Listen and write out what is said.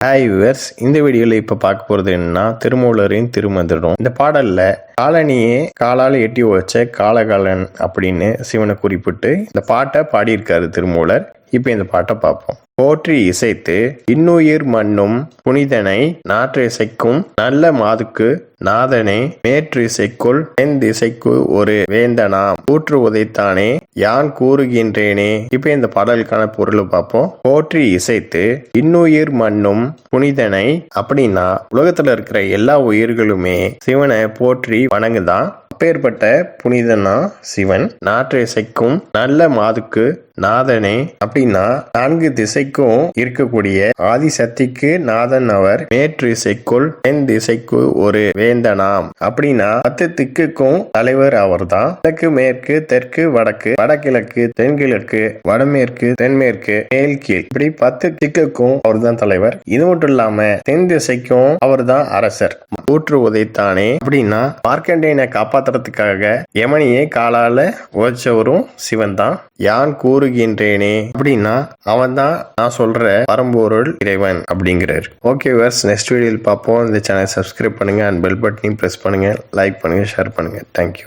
Hi viewers, இந்த வீடியோவில் இப்போ பார்க்க போகிறது என்னன்னா திருமூலரின் திருமந்திரம். இந்த பாடலில் காலனியே காலால் எட்டி வச்ச காலகாலன் அப்படின்னு சிவனை குறிப்பிட்டு இந்த பாட்டை பாடியிருக்காரு திருமூலர். இப்போ இந்த பாட்டை பார்ப்போம். போற்றி இசைத்து இன்னுயிர் மண்ணும் புனிதனை நாற்று இசைக்கும் நல்ல மாதுக்கு நாதனே மேற்று இசைக்குள் தென் திசைக்கு ஒரு வேந்தனாம் கூற்று உதைத்தானே யான் கூறுகின்றேனே. இப்ப இந்த பாடலுக்கான பொருளை பார்ப்போம். போற்றி இசைத்து இன்னுயிர் மண்ணும் புனிதனை அப்படின்னா உலகத்துல இருக்கிற எல்லா உயிர்களுமே சிவனை போற்றி வணங்குதான். அப்பேற்பட்ட புனிதனா சிவன். நாற்று இசைக்கும் நல்ல மாதுக்கு நாதனே அப்படின்னா நான்கு திசைக்கும் இருக்கக்கூடிய ஆதிசக்திக்கு நாதன் அவர். மேற்று இசைக்குள் தென் திசைக்கு ஒரு வேந்தனாம் அப்படின்னா 10 திக்குக்கும் தலைவர் அவர் தான். கிழக்கு மேற்கு தெற்கு வடக்கு வடகிழக்கு தென்கிழக்கு வடமேற்கு தென்மேற்கு மேல் கீழ் இப்படி 10 திக்குக்கும் அவர் தான் தலைவர். இது மட்டும் இல்லாம தென் திசைக்கும் அவர் தான் அரசர். கூற்று உதைத்தானே அப்படின்னா மார்க்கண்டேயனை காப்பாத்துறதுக்காக யமனியை காலால உதைச்சவரும் சிவன் தான். யான் கூறுகின்றேனே அப்படின்னா அவன் தான் நான் சொல்ற பரம்பொருள் இறைவன் அப்படிங்கிறார். ஓகே வியூவர்ஸ், நெக்ஸ்ட் வீடியோவில் பார்ப்போம். இந்த சேனல் சப்ஸ்கிரைப் பண்ணுங்க அண்ட் பெல் பட்டனையும் பிரஸ் பண்ணுங்க, லைக் பண்ணுங்க, ஷேர் பண்ணுங்க. தேங்க்யூ.